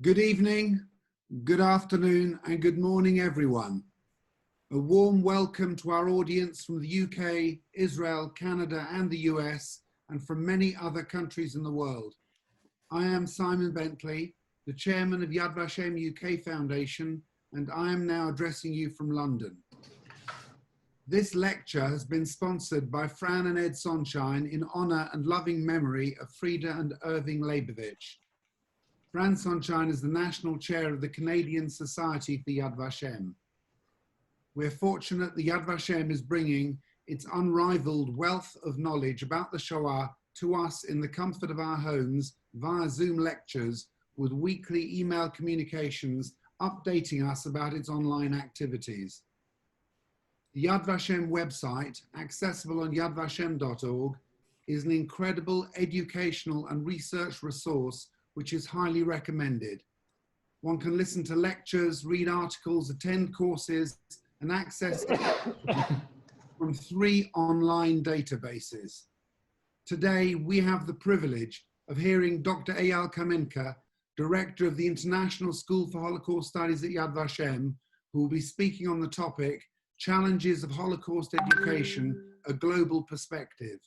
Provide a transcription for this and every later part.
Good evening, good afternoon, and good morning, everyone. A warm welcome to our audience from the UK, Israel, Canada, and the US, and from many other countries in the world. I am Simon Bentley, the chairman of Yad Vashem UK Foundation, and I am now addressing you from London. This lecture has been sponsored by Fran and Ed Sonshine in honor and loving memory of Frida and Irving Leibovich. Fran Sonshine is the national chair of the Canadian Society for Yad Vashem. We're fortunate the Yad Vashem is bringing its unrivaled wealth of knowledge about the Shoah to us in the comfort of our homes via Zoom lectures with weekly email communications updating us about its online activities. The Yad Vashem website, accessible on yadvashem.org, is an incredible educational and research resource which is highly recommended. One can listen to lectures, read articles, attend courses, and access from 3 online databases. Today, we have the privilege of hearing Dr. Eyal Kaminka, Director of the International School for Holocaust Studies at Yad Vashem, who will be speaking on the topic, Challenges of Holocaust Education, a Global Perspective.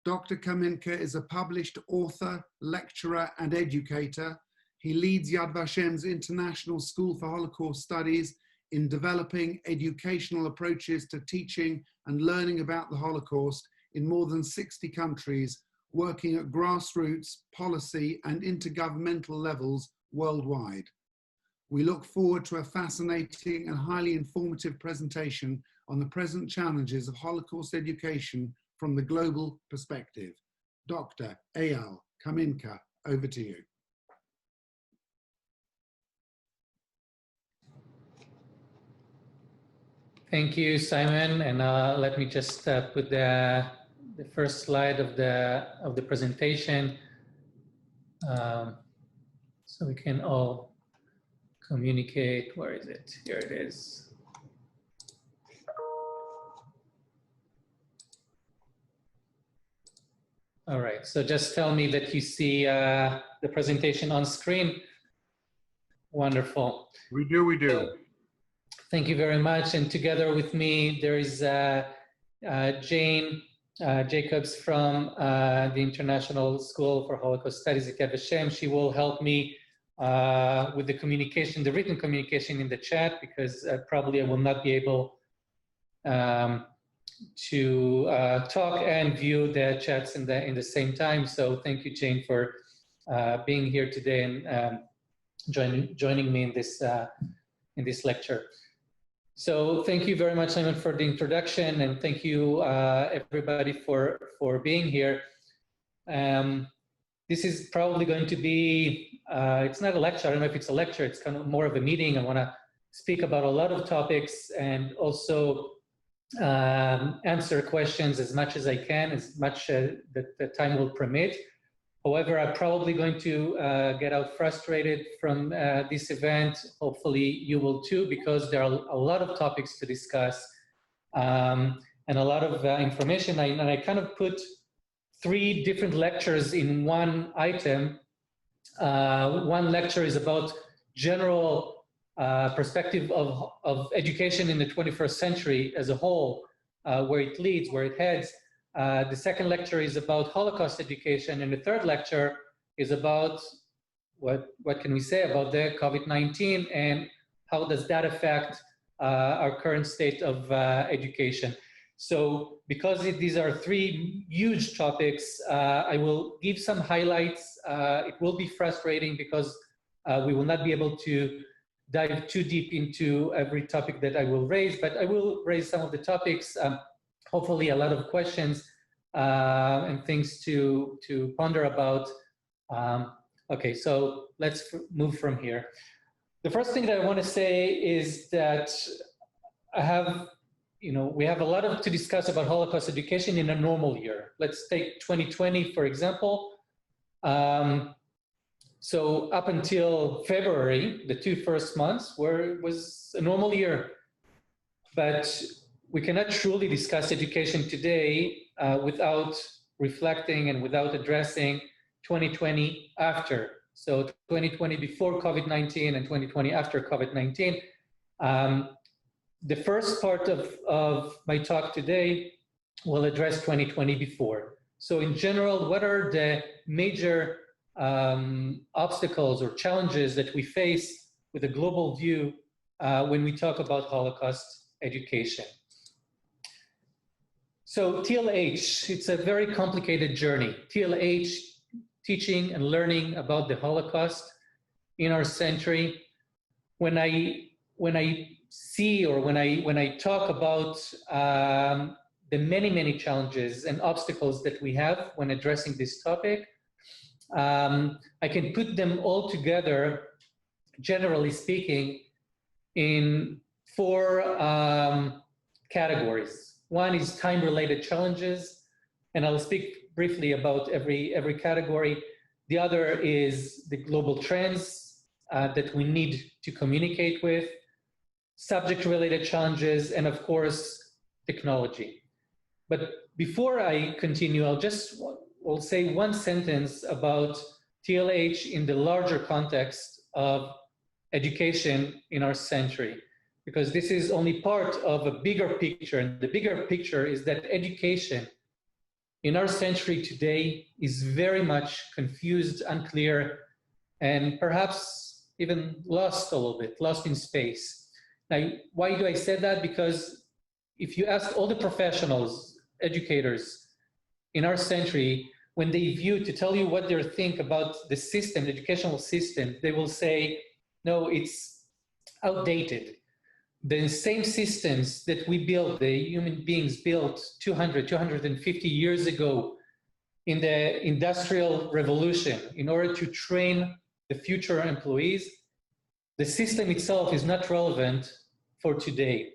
Dr. Kaminka is a published author, lecturer, and educator. He leads Yad Vashem's International School for Holocaust Studies in developing educational approaches to teaching and learning about the Holocaust in more than 60 countries, working at grassroots, policy, and intergovernmental levels worldwide. We look forward to a fascinating and highly informative presentation on the present challenges of Holocaust education from the global perspective. Dr. Eyal Kaminka, over to you. Thank you, Simon. And let me just put the first slide of the presentation so we can all communicate. Where is it? Here it is. All right, so just tell me that you see the presentation on screen. Wonderful. We do. So, thank you very much. And together with me, there is Jane Jacobs from the International School for Holocaust Studies at Yad Vashem. She will help me with the communication, the written communication in the chat, because probably I will not be able to talk and view the chats in the same time. So thank you, Jane, for being here today and joining me in this lecture. So thank you very much, Simon, for the introduction, and thank you everybody for being here. This is probably going to be, it's not a lecture, I don't know if it's a lecture, it's kind of more of a meeting. I want to speak about a lot of topics and also answer questions as much as I can, as much that the time will permit. However, I'm probably going to get out frustrated from this event. Hopefully you will too, because there are a lot of topics to discuss and a lot of information. And I kind of put 3 different lectures in one item. One lecture is about general perspective of education in the 21st century as a whole, where it leads, where it heads. The second lecture is about Holocaust education, and the third lecture is about what can we say about the COVID-19 and how does that affect our current state of education. So because these are 3 huge topics, I will give some highlights. It will be frustrating because we will not be able to dive too deep into every topic that I will raise, but I will raise some of the topics, hopefully a lot of questions and things to ponder about. Okay, so let's move from here. The first thing that I want to say is that we have a lot to discuss about Holocaust education in a normal year. Let's take 2020, for example. So up until February, the 2 first months was a normal year. But we cannot truly discuss education today without reflecting and without addressing 2020 after So 2020 before COVID-19 and 2020 after COVID-19. The first part of my talk today will address 2020 before. So in general, what are the major obstacles or challenges that we face with a global view when we talk about Holocaust education? So TLH, it's a very complicated journey. TLH, teaching and learning about the Holocaust in our century. When I see or when I talk about the many challenges and obstacles that we have when addressing this topic, I can put them all together, generally speaking, in four categories. One is time-related challenges, and I'll speak briefly about every category. The other is the global trends that we need to communicate with, subject-related challenges, and of course, technology. But before I continue, I'll say one sentence about TLH in the larger context of education in our century, because this is only part of a bigger picture. And the bigger picture is that education in our century today is very much confused, unclear, and perhaps even lost a little bit, lost in space. Now, why do I say that? Because if you ask all the professionals, educators in our century, when they view to tell you what they think about the system, the educational system, they will say, no, it's outdated. The same systems that we built, the human beings built 250 years ago in the Industrial Revolution in order to train the future employees, the system itself is not relevant for today.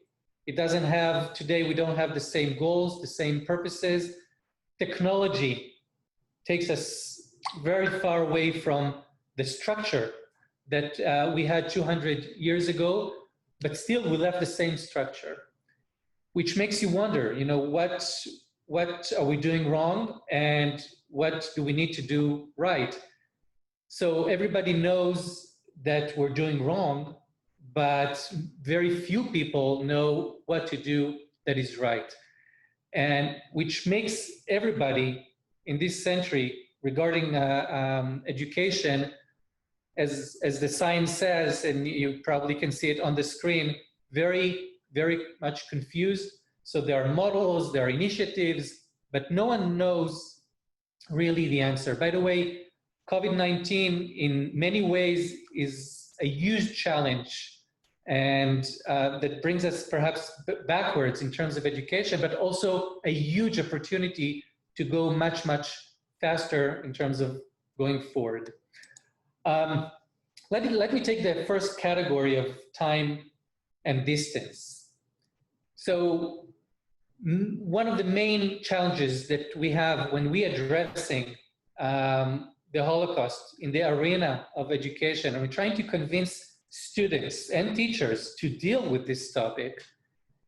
It doesn't have, today we don't have the same goals, the same purposes. Technology takes us very far away from the structure that we had 200 years ago, but still we left the same structure, which makes you wonder, you know, what are we doing wrong and what do we need to do right? So everybody knows that we're doing wrong, but very few people know what to do that is right. And which makes everybody in this century regarding education, as the sign says, and you probably can see it on the screen, very much confused. So there are models, there are initiatives, but no one knows really the answer. By the way, COVID-19 in many ways is a huge challenge, and that brings us perhaps backwards in terms of education, but also a huge opportunity to go much faster in terms of going forward. Let me take the first category of time and distance. So one of the main challenges that we have when we addressing the Holocaust in the arena of education, and we're trying to convince students and teachers to deal with this topic,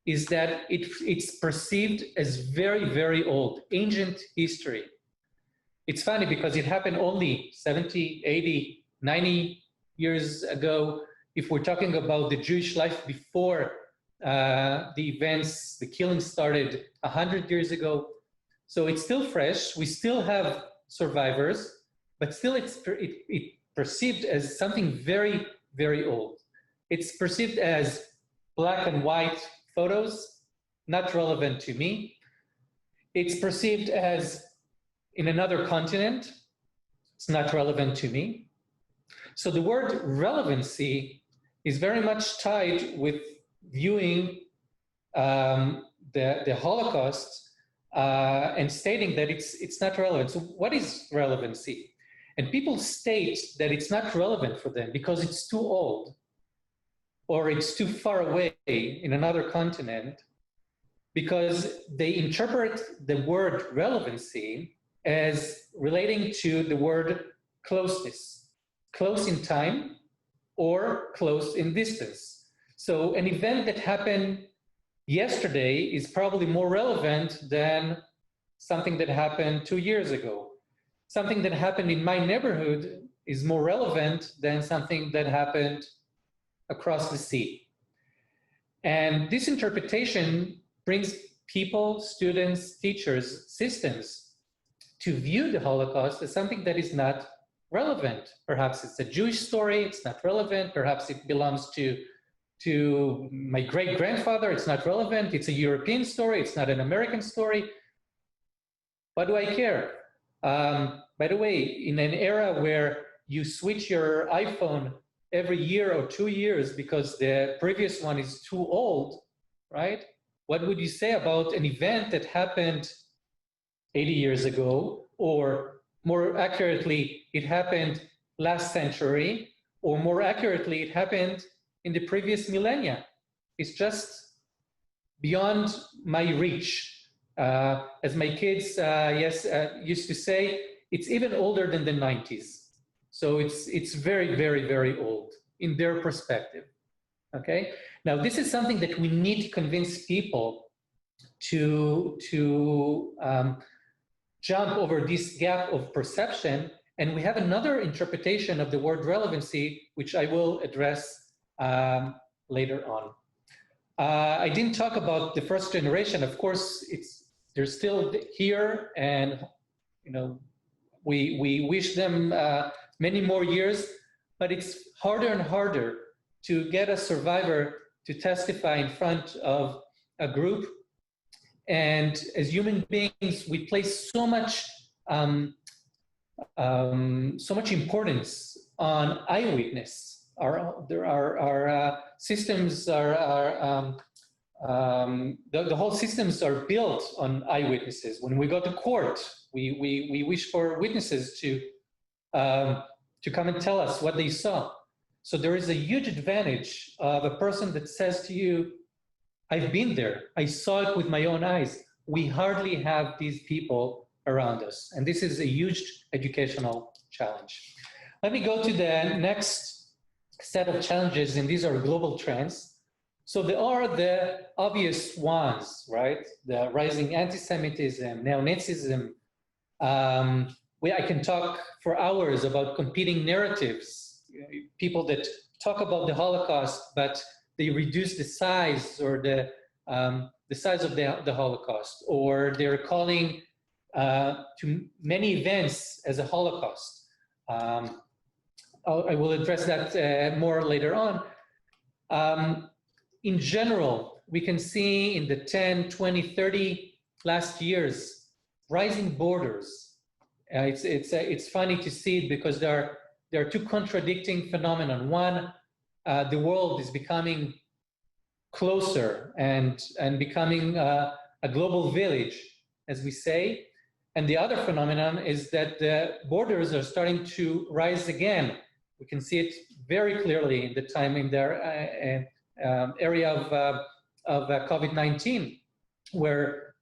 is that it's perceived as very old, ancient history. It's funny because it happened only 70, 80, 90 years ago. If we're talking about the Jewish life before the events, the killing started 100 years ago. So it's still fresh. We still have survivors, but still it's perceived as something very old. It's perceived as black and white photos, not relevant to me. It's perceived as in another continent, it's not relevant to me. So the word relevancy is very much tied with viewing the Holocaust and stating that it's not relevant. So what is relevancy? And people state that it's not relevant for them because it's too old or it's too far away in another continent, because they interpret the word relevancy as relating to the word closeness, close in time or close in distance. So an event that happened yesterday is probably more relevant than something that happened 2 years ago. Something that happened in my neighborhood is more relevant than something that happened across the sea. And this interpretation brings people, students, teachers, systems to view the Holocaust as something that is not relevant. Perhaps it's a Jewish story, it's not relevant. Perhaps it belongs to my great-grandfather, it's not relevant. It's a European story, it's not an American story. Why do I care? By the way, in an era where you switch your iPhone every year or 2 years because the previous one is too old, right? What would you say about an event that happened 80 years ago, or more accurately, it happened last century, or more accurately, it happened in the previous millennia? It's just beyond my reach. As my kids used to say, it's even older than the 90s. So it's very, very, very old in their perspective. Okay. Now this is something that we need to convince people to jump over this gap of perception. And we have another interpretation of the word relevancy, which I will address later on. I didn't talk about the first generation. Of course, they're still here, and we wish them many more years, but it's harder and harder to get a survivor to testify in front of a group. And as human beings, we place so much importance on eyewitness. Our systems are the whole systems are built on eyewitnesses. When we go to court, we wish for witnesses to come and tell us what they saw. So there is a huge advantage of a person that says to you, I've been there, I saw it with my own eyes. We hardly have these people around us. And this is a huge educational challenge. Let me go to the next set of challenges, and these are global trends. So there are the obvious ones, right? The rising anti-Semitism, neo-Nazism. I can talk for hours about competing narratives. People that talk about the Holocaust, but they reduce the size or the size of the Holocaust, or they're calling to many events as a Holocaust. I will address that more later on. In general, we can see in the 10, 20, 30 last years, rising borders. It's funny to see it because there are two contradicting phenomena. One, the world is becoming closer and becoming a global village, as we say. And the other phenomenon is that the borders are starting to rise again. We can see it very clearly in the time in their area of COVID-19, where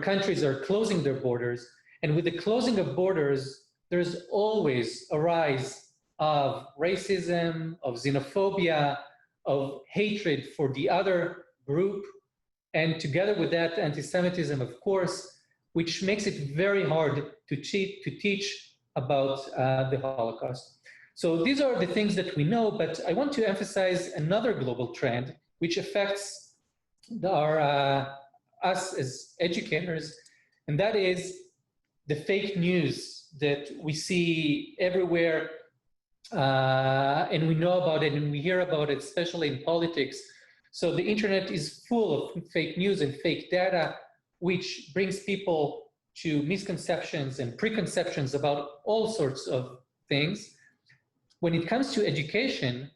countries are closing their borders. And with the closing of borders, there's always a rise of racism, of xenophobia, of hatred for the other group. And together with that, anti-Semitism, of course, which makes it very hard to teach about the Holocaust. So these are the things that we know, but I want to emphasize another global trend which affects us as educators, and that is the fake news that we see everywhere, and we know about it and we hear about it, especially in politics. So the internet is full of fake news and fake data, which brings people to misconceptions and preconceptions about all sorts of things. When it comes to education,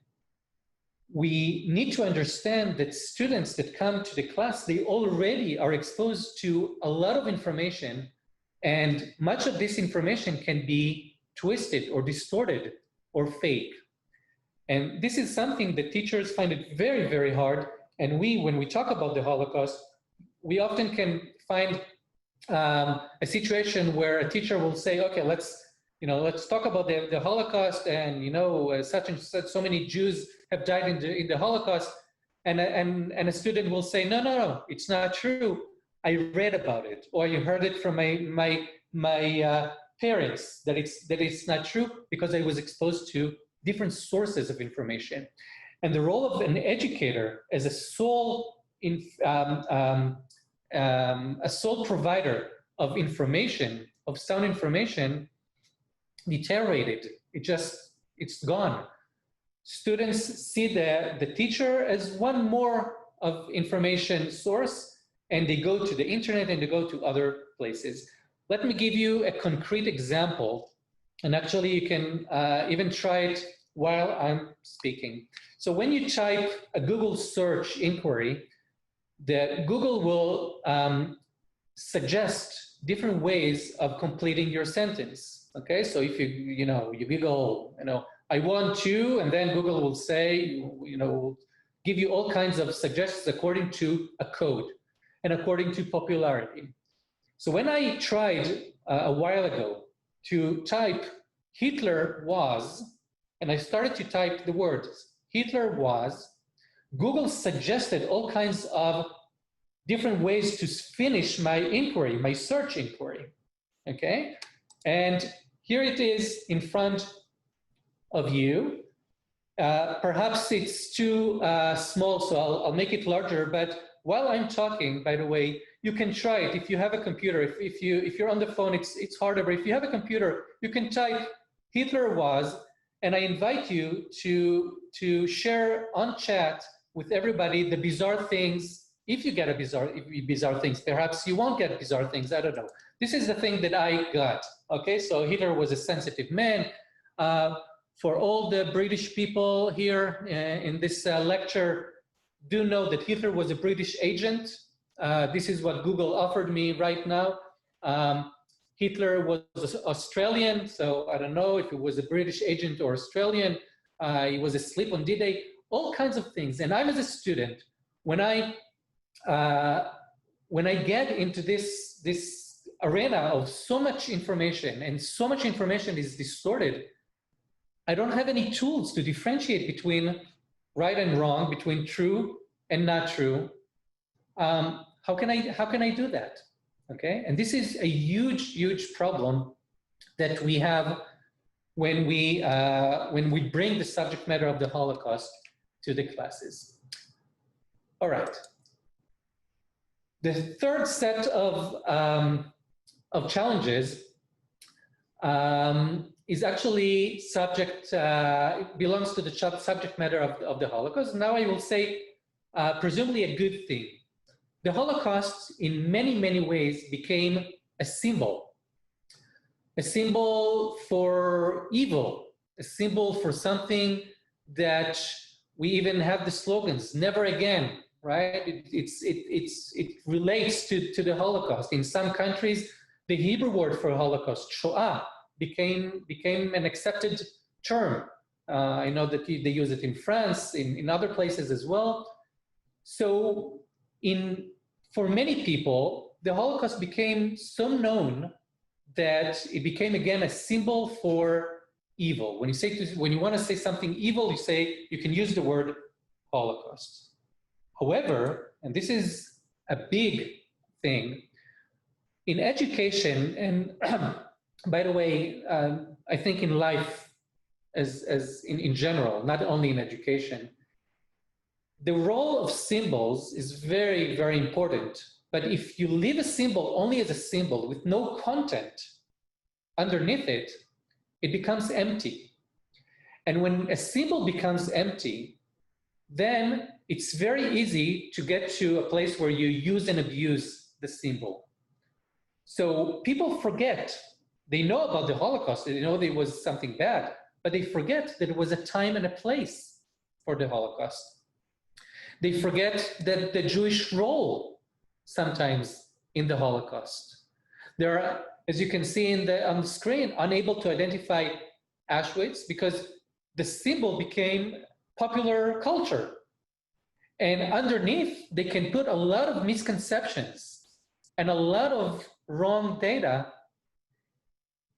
we need to understand that students that come to the class, they already are exposed to a lot of information, and much of this information can be twisted or distorted or fake. And this is something that teachers find it very, very hard. And when we talk about the Holocaust, we often can find a situation where a teacher will say, okay, let's talk about the Holocaust, and such and such, so many Jews have died in the Holocaust, and a student will say, no, it's not true. I read about it, or I heard it from my parents that it's not true because I was exposed to different sources of information. And the role of an educator as a sole provider of information, of sound information, deteriorated. It's gone. Students see the teacher as one more of information source, and they go to the internet and they go to other places. Let me give you a concrete example, and actually you can even try it while I'm speaking. So when you type a Google search inquiry, the Google will suggest different ways of completing your sentence. Okay, so if you Google, I want to, and then Google will say, give you all kinds of suggestions according to a code and according to popularity. So when I tried a while ago to type Hitler was, and I started to type the words Hitler was, Google suggested all kinds of different ways to finish my inquiry, my search inquiry, okay? And here it is in front of you. Perhaps it's too small, so I'll make it larger, but while I'm talking, by the way, you can try it. If you have a computer, if you're on the phone, it's harder, but if you have a computer, you can type Hitler was, and I invite you to share on chat with everybody the bizarre things. If you get bizarre things, perhaps you won't get bizarre things, I don't know. This is the thing that I got, okay? So Hitler was a sensitive man. For all the British people here in this lecture, do know that Hitler was a British agent. This is what Google offered me right now. Hitler was Australian, so I don't know if it was a British agent or Australian. He was asleep on D-Day, all kinds of things. And I was a student. When I get into this arena of so much information, and so much information is distorted, I don't have any tools to differentiate between right and wrong, between true and not true. How can I do that? Okay, and this is a huge problem that we have when we bring the subject matter of the Holocaust to the classes. All right. The third set of challenges is actually belongs to the subject matter of the Holocaust. Now I will say, presumably a good thing. The Holocaust, in many ways, became a symbol for evil, a symbol for something that we even have the slogans, never again, right? It relates to the Holocaust. In some countries, the Hebrew word for Holocaust, Shoah, became an accepted term. I know that they use it in France, in other places as well. So for many people, the Holocaust became so known that it became again a symbol for evil. When you want to say something evil, you can use the word Holocaust. However, and this is a big thing, in education, and by the way, I think in life as in general, not only in education, the role of symbols is very important. But if you leave a symbol only as a symbol with no content underneath it, it becomes empty. And when a symbol becomes empty, then it's very easy to get to a place where you use and abuse the symbol. So people forget. They know about the Holocaust, they know there was something bad, but they forget that it was a time and a place for the Holocaust. They forget that the Jewish role sometimes in the Holocaust. There are, as you can see on the screen, unable to identify Auschwitz because the symbol became popular culture. And underneath, they can put a lot of misconceptions and a lot of wrong data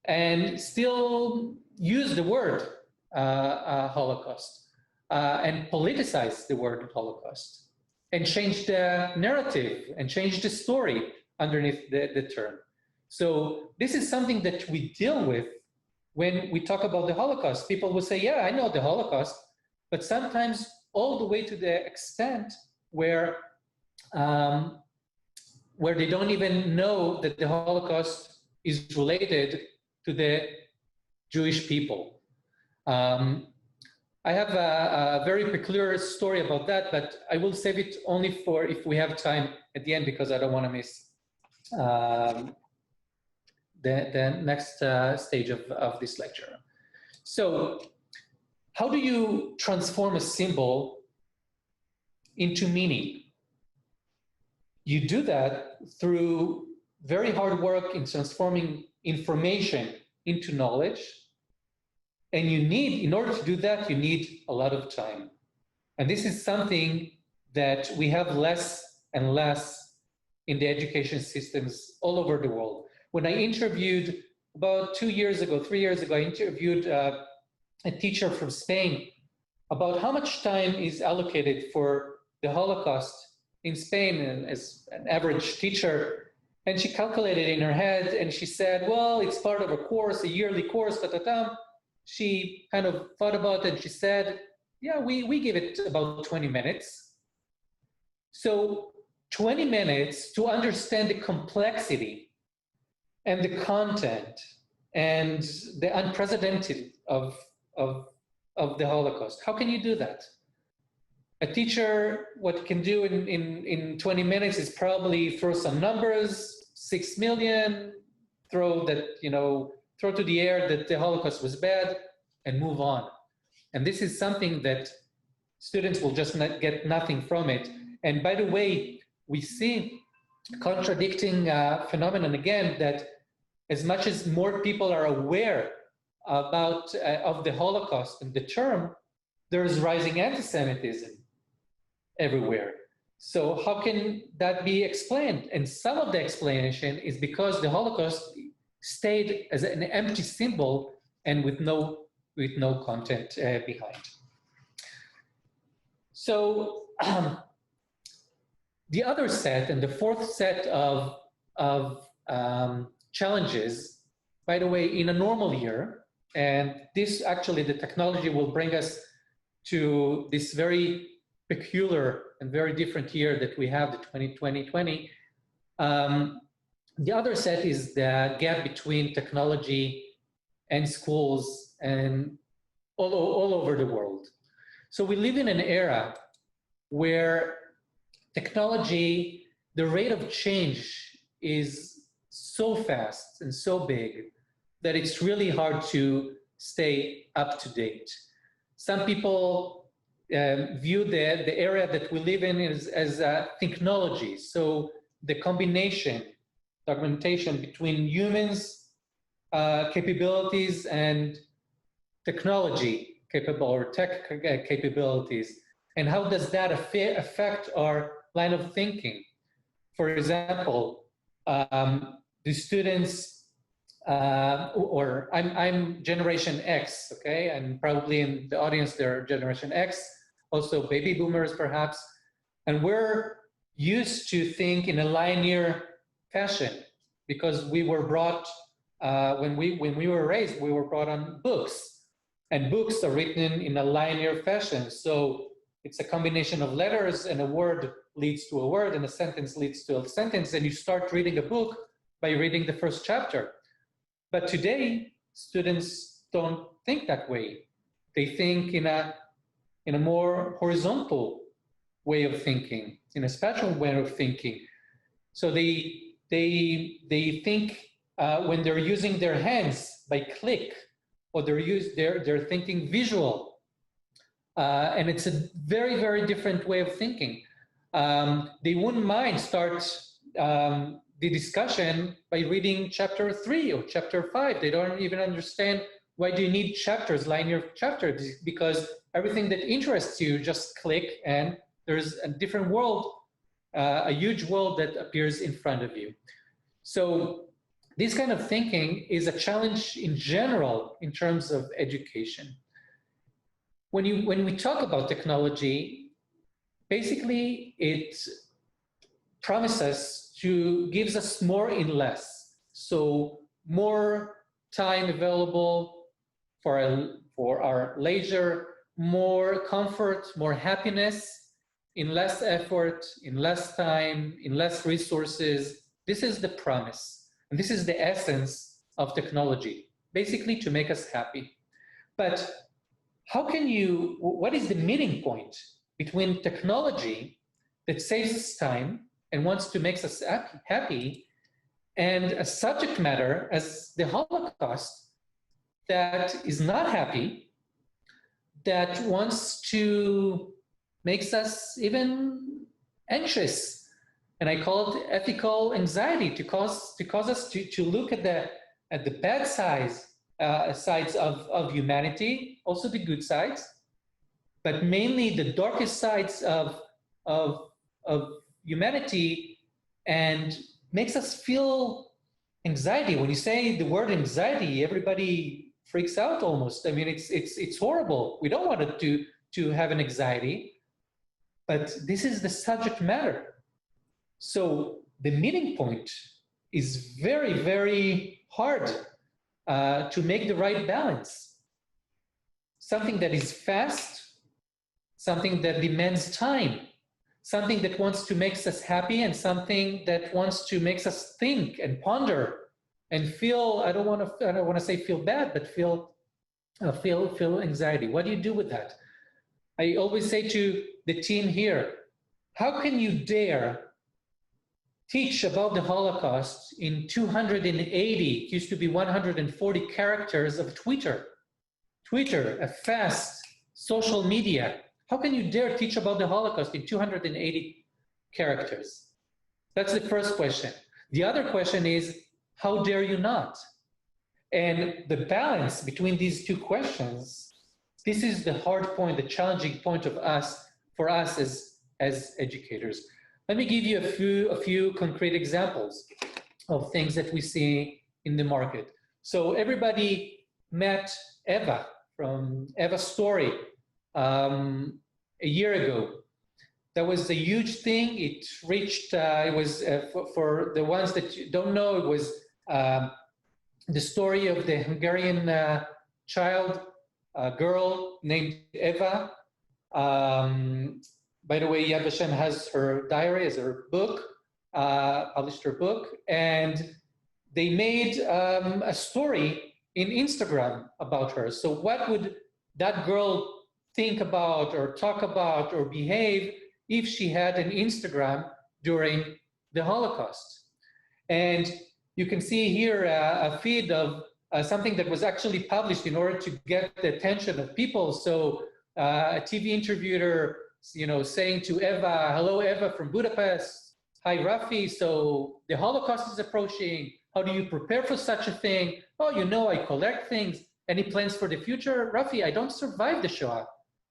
and still use the word Holocaust and politicize the word Holocaust and change the narrative and change the story underneath the term. So this is something that we deal with when we talk about the Holocaust. People will say, yeah, I know the Holocaust, but sometimes all the way to the extent where they don't even know that the Holocaust is related to the Jewish people. I have a very peculiar story about that, but I will save it only for if we have time at the end, because I don't want to miss the next stage of this lecture. So how do you transform a symbol into meaning? You do that through very hard work in transforming information into knowledge. And you need, in order to do that, you need a lot of time. And this is something that we have less and less in the education systems all over the world. When I interviewed about 3 years ago, I interviewed a teacher from Spain about how much time is allocated for the Holocaust in Spain, and as an average teacher. And she calculated in her head, and she said, well, it's part of a course, a yearly course, She kind of thought about it, and she said, yeah, we give it about 20 minutes. So 20 minutes to understand the complexity and the content and the unprecedented of the Holocaust. How can you do that? A teacher, what can do in 20 minutes is probably throw some numbers, 6 million, throw to the air that the Holocaust was bad, and move on. And this is something that students will just get nothing from it. And by the way, we see contradicting phenomenon again, that as much as more people are aware about of the Holocaust and the term, there's rising anti-Semitism everywhere. So how can that be explained? And some of the explanation is because the Holocaust stayed as an empty symbol and with no content behind. So the other set, and the fourth set of challenges, by the way, in a normal year, and this actually, the technology will bring us to this very peculiar and very different year that we have, the 2020. The other set is the gap between technology and schools and all over the world. So we live in an era where technology, the rate of change is so fast and so big that it's really hard to stay up to date. Some people view the area that we live in as technology. So the combination, the augmentation between humans' capabilities and technology tech capabilities, and how does that affect our line of thinking? For example, the students, or I'm Generation X, okay, and probably in the audience there are Generation X, also baby boomers perhaps, and we're used to think in a linear fashion because we were brought, when we were raised, we were brought on books, and books are written in a linear fashion. So it's a combination of letters, and a word leads to a word, and a sentence leads to a sentence, and you start reading a book by reading the first chapter. But today, students don't think that way. They think in a more horizontal way of thinking, in a spatial way of thinking. So they think when they're using their hands by click, or they're thinking visual, and it's a very, very different way of thinking. They wouldn't mind start the discussion by reading chapter 3 or chapter 5. They don't even understand why do you need chapters, linear chapters, because everything that interests you, just click and there's a different world, a huge world that appears in front of you. So this kind of thinking is a challenge in general in terms of education. When we talk about technology, basically it promises gives us more in less. So more time available for our leisure, more comfort, more happiness, in less effort, in less time, in less resources. This is the promise. And this is the essence of technology, basically to make us happy. But what is the meeting point between technology that saves us time and wants to make us happy and a subject matter as the Holocaust that is not happy, that wants to make us even anxious? And I call it ethical anxiety, to cause us to look at the bad sides of humanity, also the good sides, but mainly the darkest sides of humanity, and makes us feel anxiety. When you say the word anxiety, everybody freaks out almost. I mean, it's horrible. We don't want it to have an anxiety, but this is the subject matter. So the meeting point is very, very hard to make the right balance. Something that is fast, something that demands time, something that wants to make us happy, and something that wants to make us think and ponder and feel, I don't want to say feel bad, but feel anxiety. What do you do with that? I always say to the team here, how can you dare teach about the Holocaust in 280, it used to be 140 characters of Twitter, a fast social media. How can you dare teach about the Holocaust in 280 characters? That's the first question. The other question is, how dare you not? And the balance between these two questions, this is the hard point, the challenging point for us as educators. Let me give you a few concrete examples of things that we see in the market. So everybody met Eva from Eva's Story a year ago. That was a huge thing. It reached, it was, for the ones that don't know, it was the story of the Hungarian child, girl named Eva. By the way, Vashem has her diary as her book, published her book, and they made a story in Instagram about her. So what would that girl think about or talk about or behave if she had an Instagram during the Holocaust? And you can see here a feed of something that was actually published in order to get the attention of people. So a TV interviewer, saying to Eva, hello, Eva from Budapest. Hi, Rafi. So the Holocaust is approaching. How do you prepare for such a thing? Oh, I collect things. Any plans for the future? Rafi, I don't survive the Shoah.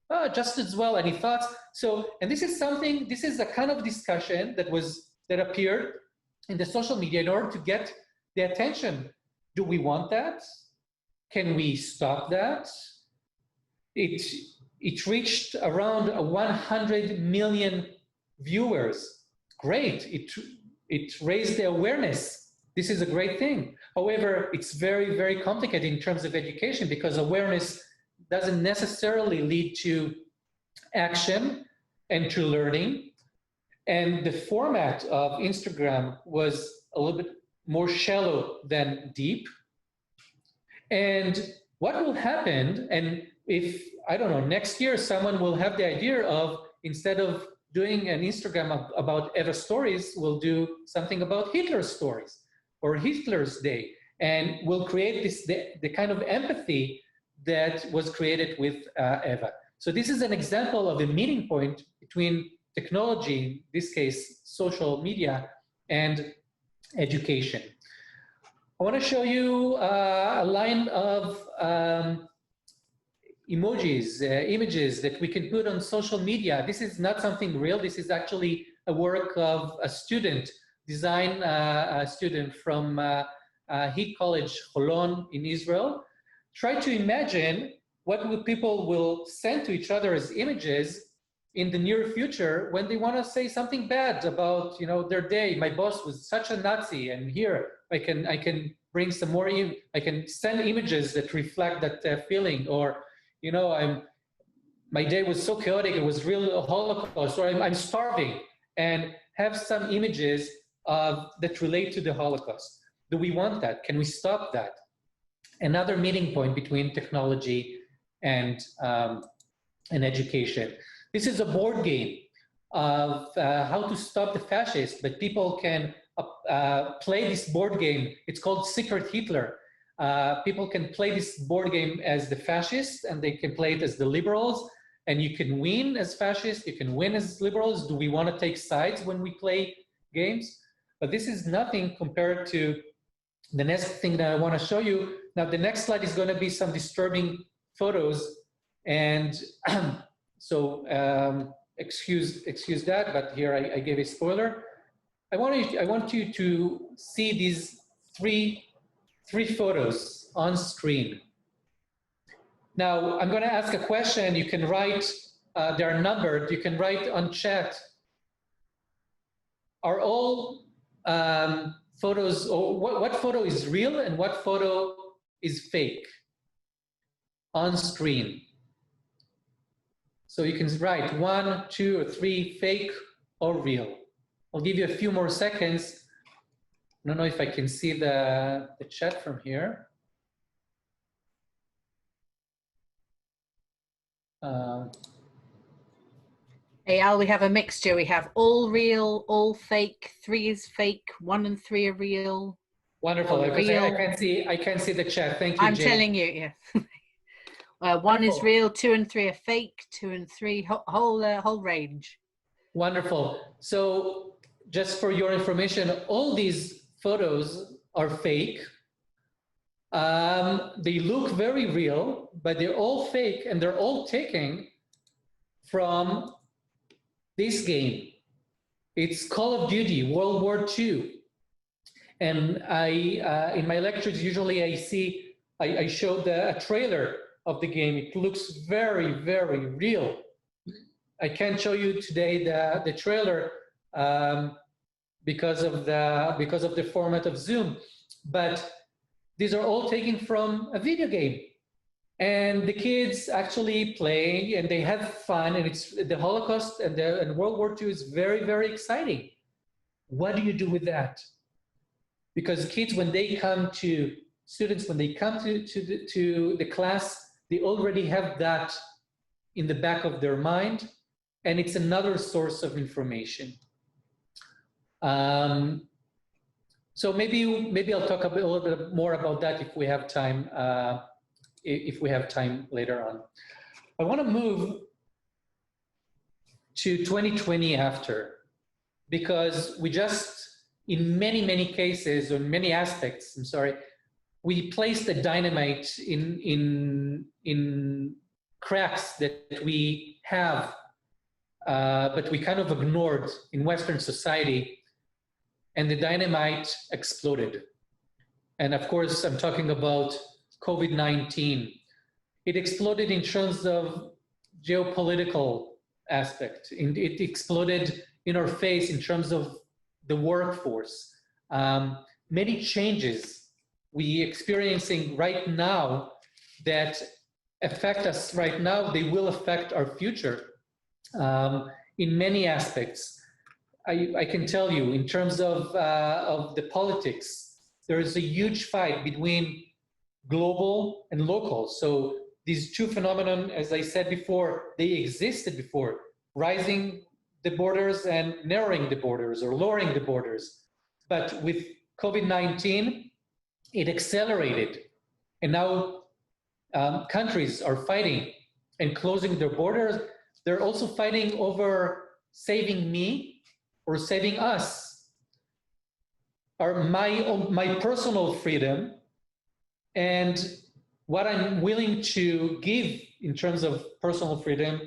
Oh, just as well. Any thoughts? So, and this is a kind of discussion that appeared in the social media in order to get the attention. Do we want that? Can we stop that? It reached around 100 million viewers. Great, it raised the awareness. This is a great thing. However, it's very, very complicated in terms of education, because awareness doesn't necessarily lead to action and to learning. And the format of Instagram was a little bit more shallow than deep. And what will happen, and if, I don't know, next year someone will have the idea of, instead of doing an Instagram about Eva stories, we'll do something about Hitler's stories or Hitler's day, and we'll create the kind of empathy that was created with Eva. So this is an example of a meeting point between technology, in this case, social media, and education. I want to show you a line of emojis, images that we can put on social media. This is not something real. This is actually a work of a student, design student from Heat College, Holon in Israel. Try to imagine what people will send to each other as images in the near future when they want to say something bad about, you know, their day. My boss was such a Nazi, and here I can bring some more. I can send images that reflect that feeling, or, you know, my day was so chaotic, it was real Holocaust, or I'm starving, and have some images that relate to the Holocaust. Do we want that? Can we stop that? Another meeting point between technology and education. This is a board game of how to stop the fascists, but people can play this board game. It's called Secret Hitler. People can play this board game as the fascists, and they can play it as the liberals, and you can win as fascists, you can win as liberals. Do we want to take sides when we play games? But this is nothing compared to the next thing that I want to show you. Now, the next slide is going to be some disturbing photos, and so excuse that, but here I gave a spoiler. I want you to see these three photos on screen. Now, I'm going to ask a question. You can write, they are numbered. You can write on chat. Are all photos, or what photo is real and what photo is fake on screen? So you can write 1, 2, or 3, fake or real. I'll give you a few more seconds. I don't know if I can see the chat from here. Eyal, we have a mixture. We have all real, all fake, 3 is fake, 1 and 3 are real. Wonderful. I can't see the chat. Thank you, I'm Jane. telling you, yeah. 1 is real, 2 and 3 are fake, 2 and 3, whole range. Wonderful. So just for your information, all these photos are fake. They look very real, but they're all fake, and they're all taken from this game. It's Call of Duty World War II. And in my lectures, usually I show a trailer of the game. It looks very, very real. I can't show you today the trailer because of the format of Zoom, but these are all taken from a video game. And the kids actually play and they have fun, and it's the Holocaust and World War II is very, very exciting. What do you do with that? Because kids, when they come to the class, they already have that in the back of their mind, and it's another source of information. So maybe I'll talk a little bit more about that if we have time. If we have time later on. I want to move to 2020 after, because we just, in many cases, or many aspects, I'm sorry, we placed the dynamite in cracks that we have, but we kind of ignored in Western society, and the dynamite exploded. And of course, I'm talking about COVID-19. It exploded in terms of geopolitical aspect. It exploded in our face in terms of the workforce. Many changes we experiencing right now that affect us right now, they will affect our future in many aspects. I can tell you, in terms of the politics, there is a huge fight between global and local. So these two phenomena, as I said before, they existed before, rising the borders and narrowing the borders or lowering the borders. But with COVID-19, it accelerated. And now countries are fighting and closing their borders. They're also fighting over saving me or saving us, or my personal freedom, and what I'm willing to give in terms of personal freedom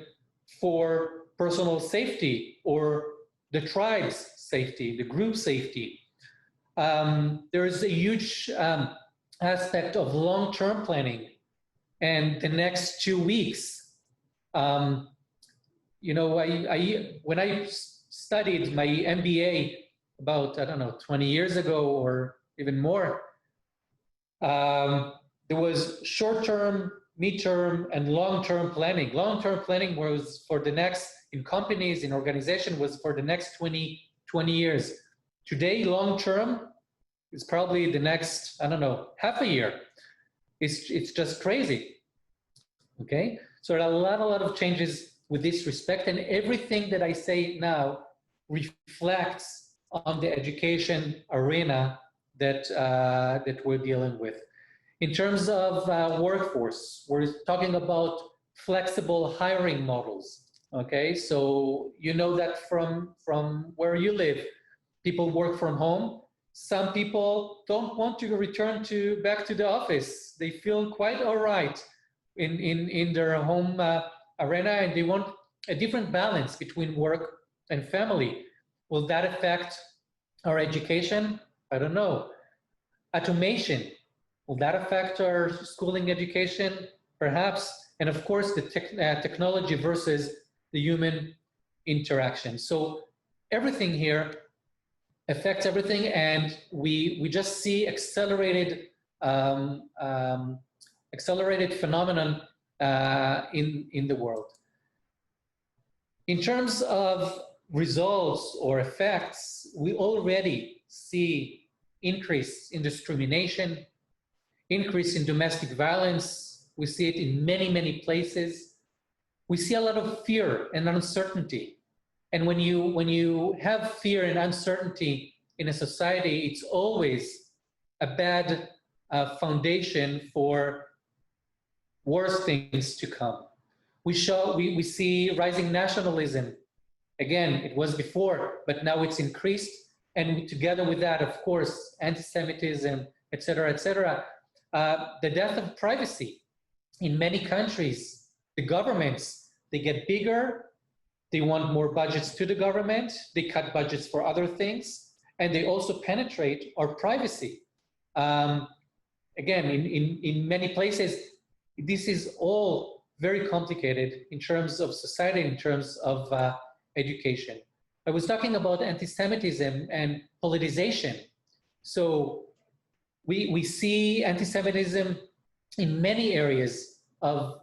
for personal safety or the tribe's safety, the group safety. There is a huge aspect of long-term planning. And the next 2 weeks, you know, when I studied my MBA about, I don't know, 20 years ago or even more, there was short-term, mid-term, and long-term planning. Long-term planning was for the next, in companies, in organization, was for the next 20 years. Today, long-term is probably the next, I don't know, half a year. It's just crazy, okay? So there are a lot of changes with this respect, and everything that I say now reflects on the education arena that, that we're dealing with. In terms of workforce, we're talking about flexible hiring models, okay? So you know that from where you live, people work from home. Some people don't want to return back to the office. They feel quite all right in their home arena, and they want a different balance between work and family. Will that affect our education? I don't know. Automation, will that affect our schooling education? Perhaps. And of course, the technology versus the human interaction. So everything here affects everything, and we just see accelerated phenomenon in the world. In terms of results or effects, we already see increase in discrimination, increase in domestic violence. We see it in many places. We see a lot of fear and uncertainty. And when you have fear and uncertainty in a society, it's always a bad foundation for worse things to come. We see rising nationalism. Again, it was before, but now it's increased. And together with that, of course, anti-Semitism, et cetera, the death of privacy. In many countries, the governments, they get bigger, they want more budgets to the government, they cut budgets for other things, and they also penetrate our privacy. Again, in many places, this is all very complicated in terms of society, in terms of education. I was talking about anti-Semitism and politicization. So we see anti-Semitism in many areas of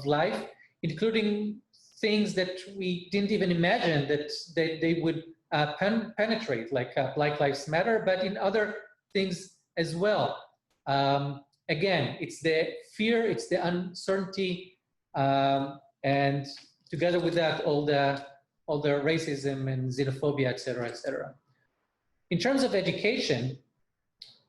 life, including things that we didn't even imagine that they would penetrate, like Black Lives Matter, but in other things as well. Again, it's the fear, it's the uncertainty, and together with that, all the racism and xenophobia, et cetera. In terms of education,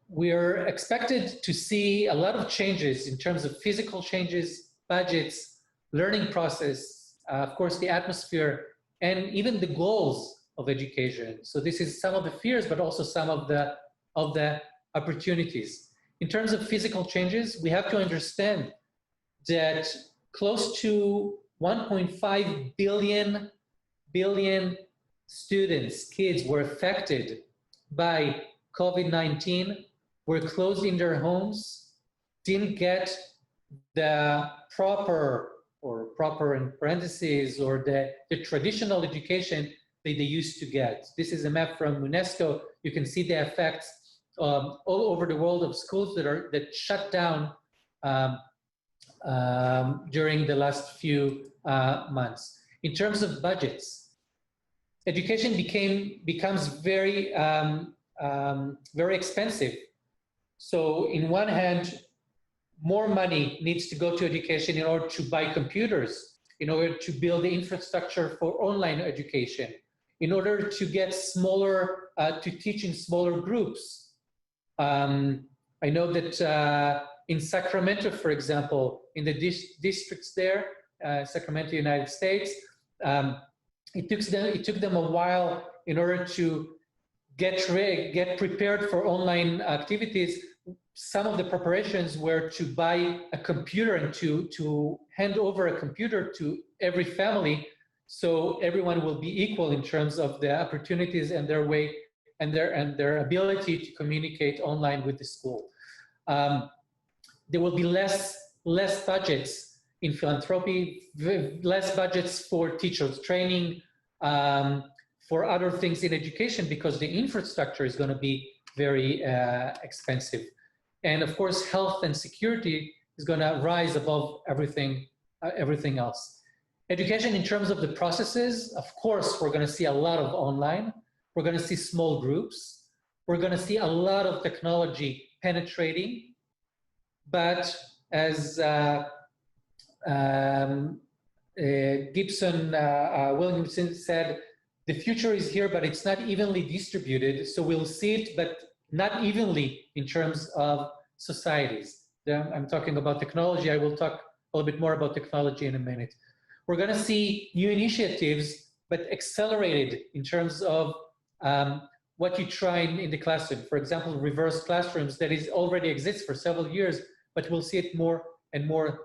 we're expected to see a lot of changes in terms of physical changes, budgets, learning process, of course, the atmosphere, and even the goals of education. So this is some of the fears, but also some of the opportunities. In terms of physical changes, we have to understand that close to 1.5 billion students, kids were affected by COVID-19, were closed in their homes, didn't get the proper in parentheses, or the traditional education that they used to get. This is a map from UNESCO. You can see the effects all over the world of schools that shut down during the last few months. In terms of budgets, education becomes very expensive. So in one hand, more money needs to go to education in order to buy computers, in order to build the infrastructure for online education, in order to get smaller, to teach in smaller groups. I know that in Sacramento, for example, in the districts there, Sacramento, United States, it took them a while in order to get prepared for online activities. Some of the preparations were to buy a computer and to hand over a computer to every family, so everyone will be equal in terms of the opportunities and their way and their ability to communicate online with the school. There will be less budgets in philanthropy, less budgets for teachers training, for other things in education, because the infrastructure is going to be very expensive. And of course, health and security is going to rise above everything else. Education in terms of the processes, of course, we're going to see a lot of online. We're going to see small groups. We're going to see a lot of technology penetrating. But as Williamson said, the future is here, but it's not evenly distributed. So we'll see it, but not evenly in terms of societies. I'm talking about technology. I will talk a little bit more about technology in a minute. We're going to see new initiatives, but accelerated in terms of what you try in the classroom. For example, reverse classrooms that already exists for several years, but we'll see it more and more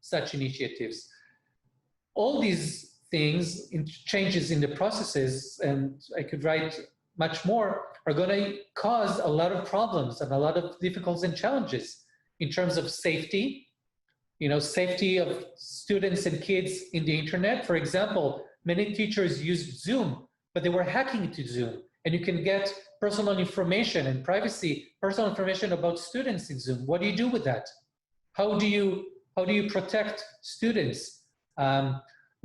such initiatives. All these things, changes in the processes, and I could write much more, are going to cause a lot of problems and a lot of difficulties and challenges in terms of safety, safety of students and kids in the internet. For example, many teachers used Zoom, but they were hacking into Zoom, and you can get personal information and personal information about students in Zoom. What do you do with that? How do you protect students?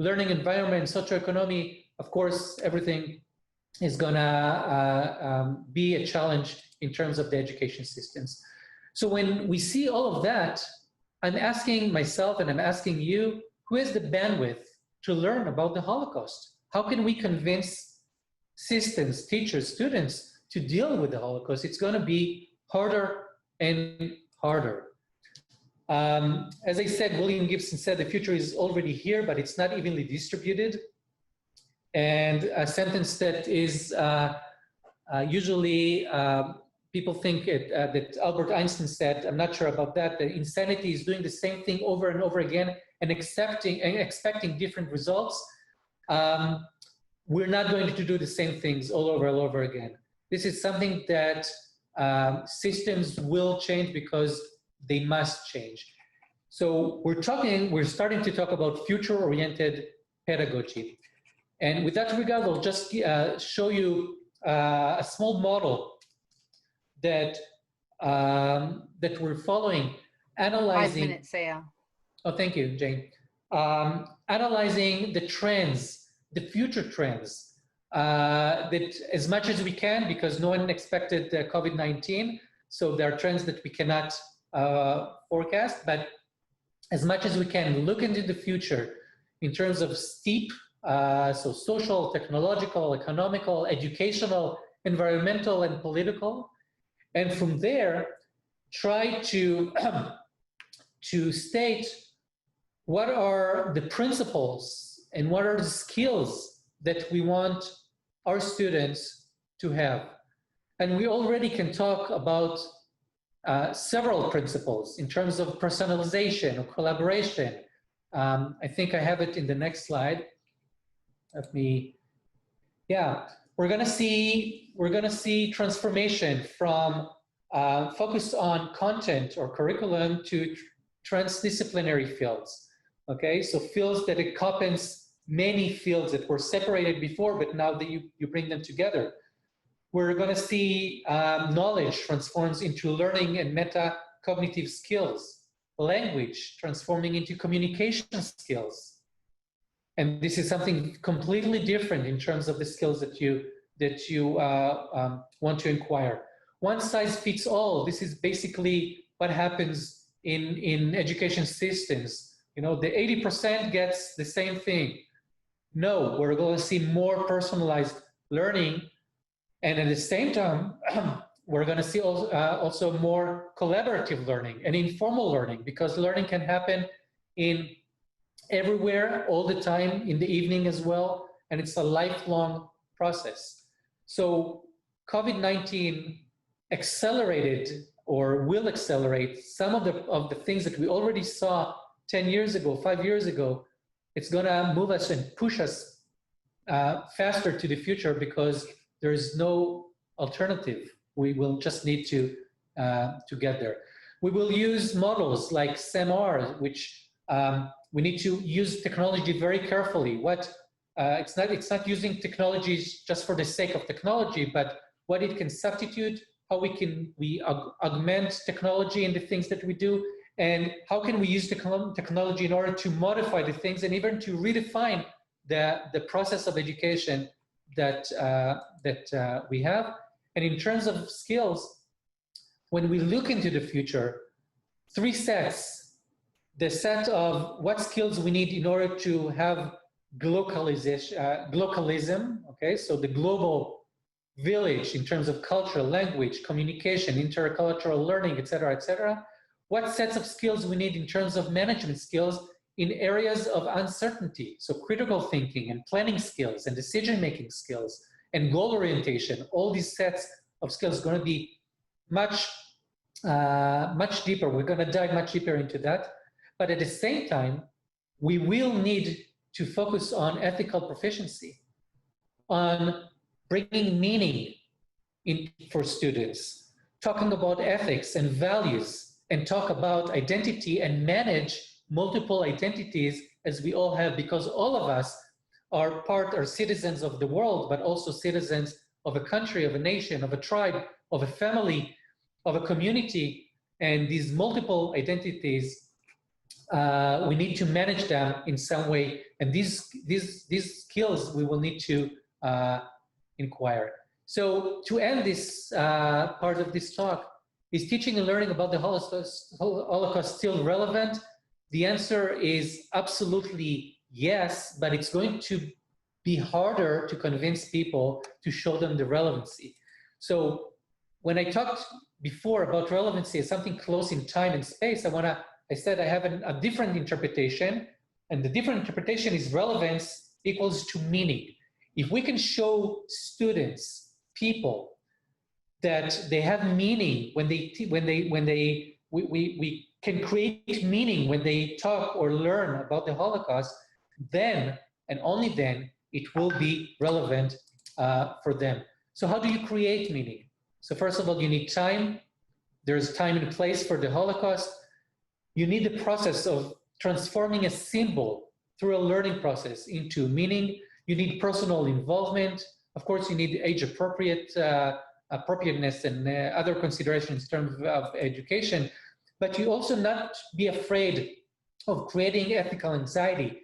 Learning environment, socioeconomy, of course, everything is gonna be a challenge in terms of the education systems. So when we see all of that, I'm asking myself and I'm asking you, who has the bandwidth to learn about the Holocaust? How can we convince systems, teachers, students to deal with the Holocaust? It's gonna be harder and harder. As I said, William Gibson said, the future is already here, but it's not evenly distributed. And a sentence that is usually people think that Albert Einstein said, I'm not sure about that insanity is doing the same thing over and over again and expecting different results. We're not going to do the same things all over again. This is something that systems will change because they must change. So we're starting to talk about future-oriented pedagogy. And with that regard, I'll just show you a small model that we're following, analyzing. 5 minutes, Eyal. Oh, thank you, Jane. Analyzing the trends, the future trends, that as much as we can, because no one expected COVID-19. So there are trends that we cannot forecast, but as much as we can look into the future in terms of steep, so social, technological, economical, educational, environmental, and political. And from there, try to state what are the principles and what are the skills that we want our students to have. And we already can talk about several principles in terms of personalization or collaboration. I think I have it in the next slide. We're gonna see transformation from focus on content or curriculum to transdisciplinary fields. Okay, so fields that encompass many fields that were separated before, but now that you bring them together. We're going to see knowledge transforms into learning and meta-cognitive skills, language transforming into communication skills. And this is something completely different in terms of the skills that you want to acquire. One size fits all. This is basically what happens in education systems. The 80% gets the same thing. No, we're going to see more personalized learning. And at the same time, we're going to see also more collaborative learning and informal learning, because learning can happen in everywhere, all the time, in the evening as well, and it's a lifelong process. So COVID-19 accelerated or will accelerate some of the things that we already saw 10 years ago, 5 years ago. It's going to move us and push us faster to the future, because there is no alternative. We will just need to get there. We will use models like SEMR, which We need to use technology very carefully. It's not using technologies just for the sake of technology, but what it can substitute, how we augment technology in the things that we do, and how can we use technology in order to modify the things and even to redefine the process of education that we have. And in terms of skills, when we look into the future, 3 sets: the set of what skills we need in order to have globalism, okay, so the global village in terms of culture, language, communication, intercultural learning, etc., etc. What sets of skills we need in terms of management skills in areas of uncertainty, so critical thinking and planning skills and decision-making skills and goal orientation. All these sets of skills are going to be much deeper. We're going to dive much deeper into that. But at the same time, we will need to focus on ethical proficiency, on bringing meaning for students, talking about ethics and values, and talk about identity and manage multiple identities as we all have, because all of us are citizens of the world, but also citizens of a country, of a nation, of a tribe, of a family, of a community. And these multiple identities, we need to manage them in some way. And these skills we will need to inquire. So to end this part of this talk, is teaching and learning about the Holocaust still relevant? The answer is absolutely yes, but it's going to be harder to convince people to show them the relevancy. So when I talked before about relevancy as something close in time and space, I said I have a different interpretation, and the different interpretation is relevance equals to meaning. If we can show students, people, that they have meaning we can create meaning when they talk or learn about the Holocaust, then and only then it will be relevant for them. So how do you create meaning? So first of all, you need time. There's time and place for the Holocaust. You need the process of transforming a symbol through a learning process into meaning. You need personal involvement. Of course, you need age appropriateness and other considerations in terms of education, but you also not be afraid of creating ethical anxiety.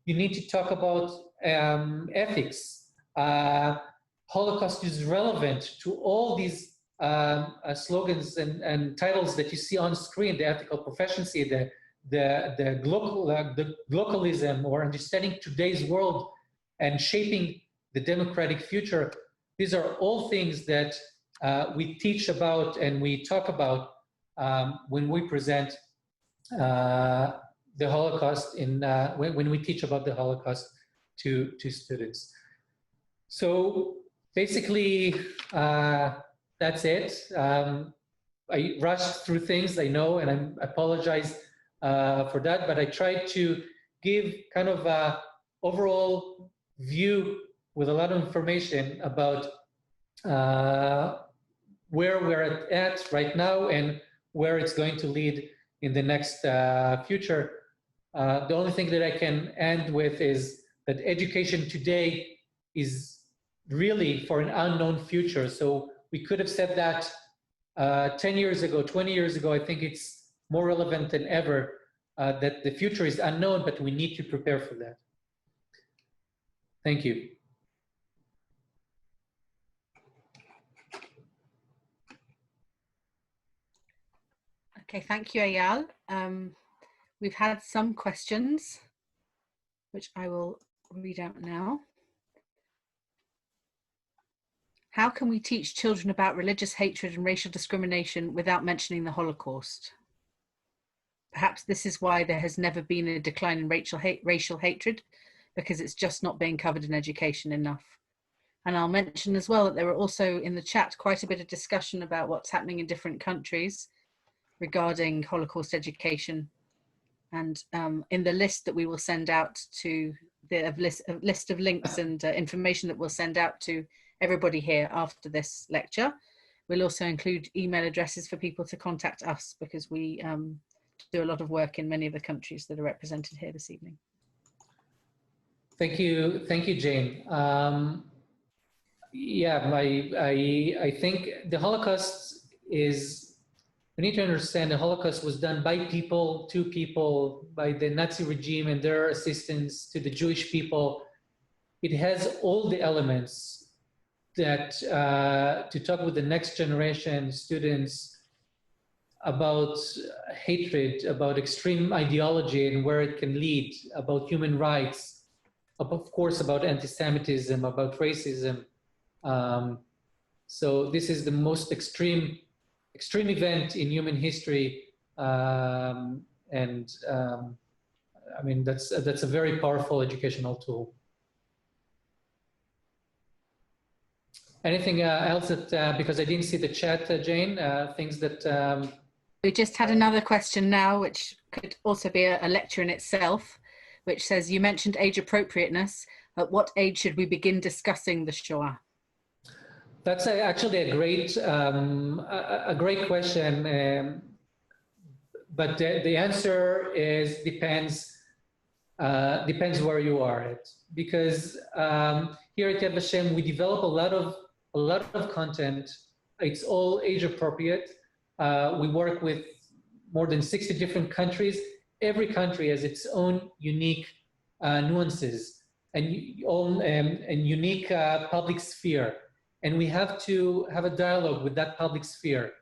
You need to talk about ethics. Holocaust is relevant to all these slogans and titles that you see on screen: the ethical proficiency, the globalism, or understanding today's world and shaping the democratic future. These are all things that we teach about and we talk about when we present the Holocaust when we teach about the Holocaust to students. So basically, that's it. I rushed through things, I know, and I apologize for that, but I tried to give kind of an overall view with a lot of information about where we're at right now and where it's going to lead in the next future. The only thing that I can end with is that education today is really for an unknown future. So we could have said that 10 years ago, 20 years ago. I think it's more relevant than ever that the future is unknown, but we need to prepare for that. Thank you. Okay, thank you, Eyal. We've had some questions, which I will read out now. How can we teach children about religious hatred and racial discrimination without mentioning the Holocaust? Perhaps this is why there has never been a decline in racial hatred, because it's just not being covered in education enough. And I'll mention as well that there were also in the chat quite a bit of discussion about what's happening in different countries regarding Holocaust education. And in the list that we will send out to the list of links and information that we'll send out to everybody here after this lecture, we'll also include email addresses for people to contact us, because we do a lot of work in many of the countries that are represented here this evening. Thank you, Jane. Yeah, I think the Holocaust is, we need to understand the Holocaust was done by people, to people, by the Nazi regime and their assistance to the Jewish people. It has all the elements that to talk with the next generation students about hatred, about extreme ideology and where it can lead, about human rights, of course about anti-Semitism, about racism. So this is the most extreme event in human history, I mean that's a very powerful educational tool. Anything else that, because I didn't see the chat, Jane, things that... We just had another question now, which could also be a lecture in itself, which says, you mentioned age appropriateness. At what age should we begin discussing the Shoah? That's actually a great question, but the answer is depends where you are at. Because here at Yad Vashem, we develop a lot of content. It's all age appropriate. We work with more than 60 different countries. Every country has its own unique nuances and unique public sphere. And we have to have a dialogue with that public sphere.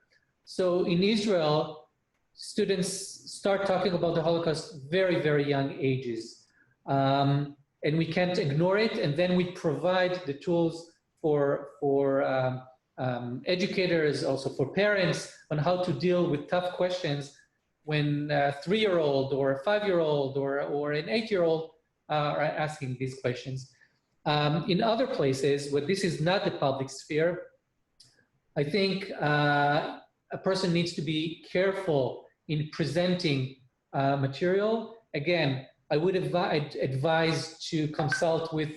So in Israel, students start talking about the Holocaust very, very young ages. And we can't ignore it. And then we provide the tools for educators, also for parents, on how to deal with tough questions when a 3-year-old or a 5-year-old or an 8-year-old are asking these questions. In other places where this is not the public sphere, I think a person needs to be careful in presenting material. Again, I would advise to consult with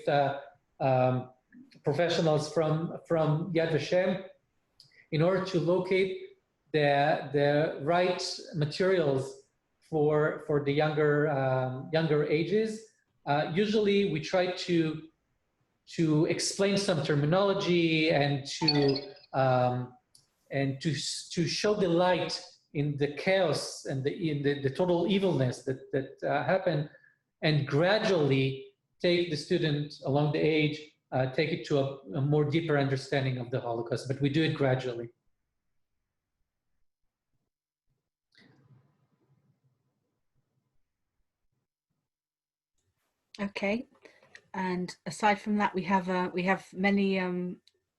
professionals from Yad Vashem in order to locate the right materials for the younger ages. Usually we try to explain some terminology and to show the light in the chaos and in the total evilness that happen, and gradually take the student along the age, take it to a more deeper understanding of the Holocaust, but we do it gradually. Okay, and aside from that, we have many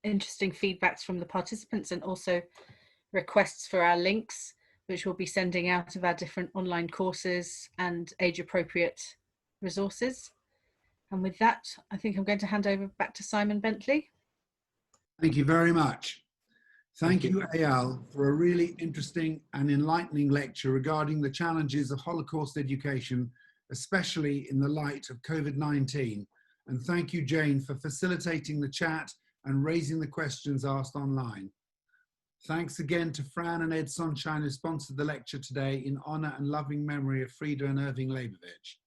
interesting feedbacks from the participants and also requests for our links, which we'll be sending out of our different online courses and age-appropriate resources. And with that, I think I'm going to hand over back to Simon Bentley. Thank you very much. Thank you, Eyal, for a really interesting and enlightening lecture regarding the challenges of Holocaust education, especially in the light of COVID-19. And thank you, Jane, for facilitating the chat and raising the questions asked online. Thanks again to Fran and Ed Sonshine, who sponsored the lecture today in honor and loving memory of Frida and Irving Leibovich.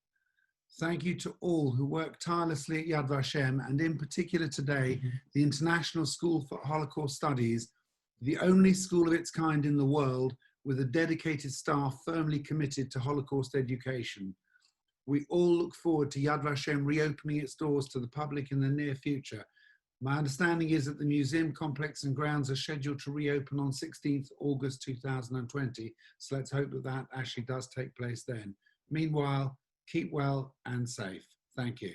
Thank you to all who work tirelessly at Yad Vashem, and in particular today, the International School for Holocaust Studies, the only school of its kind in the world with a dedicated staff firmly committed to Holocaust education. We all look forward to Yad Vashem reopening its doors to the public in the near future. My understanding is that the museum complex and grounds are scheduled to reopen on 16th August 2020. So let's hope that that actually does take place then. Meanwhile, keep well and safe. Thank you.